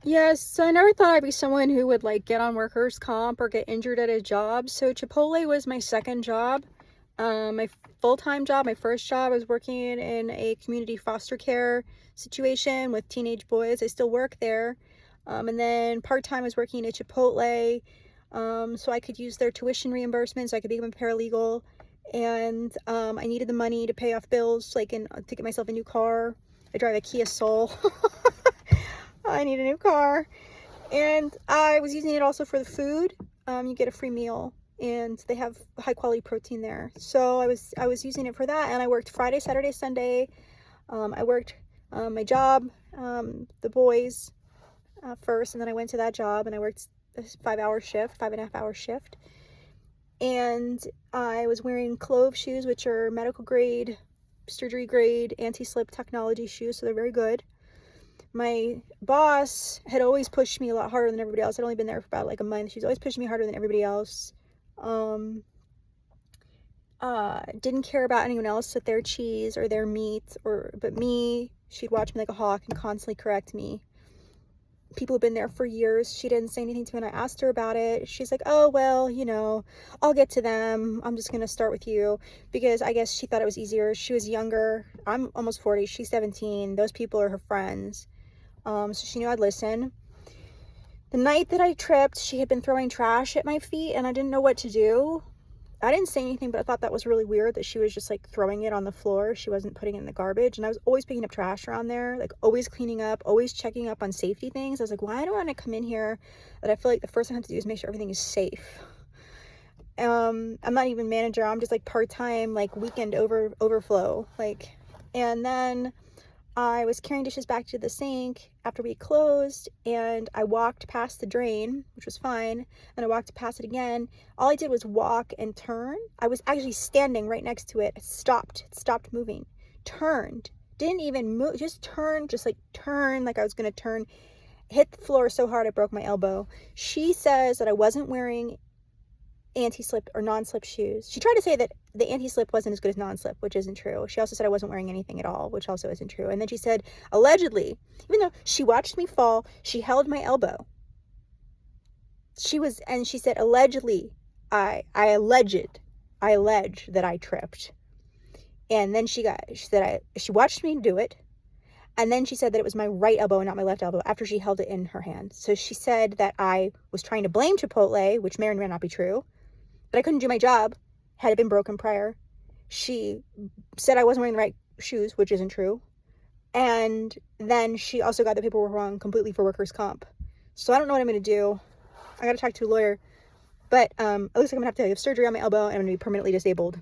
Yes, so I never thought I'd be someone who would like get on workers' comp or get injured at a job. So Chipotle was my second job. My full-time job, my first job, I was working in a community foster care situation with teenage boys. I still work there. And then part-time I was working at Chipotle, so I could use their tuition reimbursement, so I could become a paralegal. And I needed the money to pay off bills, like to get myself a new car. I drive a Kia Soul. I need a new car. And I was using it also for the food. You get a free meal and they have high quality protein there. So I was using it for that, and I worked Friday, Saturday, Sunday. I worked my job, the boys first, and then I went to that job and I worked a 5-hour shift, 5.5-hour shift. And I was wearing Clove shoes, which are medical grade, surgery grade, anti-slip technology shoes, so they're very good. My boss had always pushed me a lot harder than everybody else. I'd only been there for about like a month. She's always pushed me harder than everybody else. Didn't care about anyone else with their cheese or their meat, but me. She'd watch me like a hawk and constantly correct me. People have been there for years. She didn't say anything to me, and I asked her about it. She's like, oh, well, I'll get to them. I'm just going to start with you, because I guess she thought it was easier. She was younger. I'm almost 40. She's 17. Those people are her friends. So she knew I'd listen. The night that I tripped, she had been throwing trash at my feet, and I didn't know what to do. I didn't say anything, but I thought that was really weird that she was just like throwing it on the floor. She wasn't putting it in the garbage. And I was always picking up trash around there, like always cleaning up, always checking up on safety things. I was like, why do I want to come in here that I feel like the first thing I have to do is make sure everything is safe? I'm not even manager. I'm just like part-time, like weekend overflow. And then I was carrying dishes back to the sink after we closed, and I walked past the drain, which was fine, and I walked past it again. All I did was walk and turn. I was actually standing right next to it. It stopped moving, turned, didn't even move, just turned, just like turn, like I was gonna turn, hit the floor so hard I broke my elbow. She says that I wasn't wearing anti-slip or non-slip shoes. She tried to say that the anti-slip wasn't as good as non-slip, which isn't true. She also said I wasn't wearing anything at all, which also isn't true. And then she said, allegedly, even though she watched me fall, she held my elbow. And she said, allegedly, I allege that I tripped. And then she watched me do it. And then she said that it was my right elbow and not my left elbow after she held it in her hand. So she said that I was trying to blame Chipotle, which may or may not be true, but I couldn't do my job had it been broken prior. She said I wasn't wearing the right shoes, which isn't true. And then she also got the paperwork wrong completely for workers' comp. So I don't know what I'm going to do. I got to talk to a lawyer. But it looks like I'm going to have to have surgery on my elbow, and I'm going to be permanently disabled.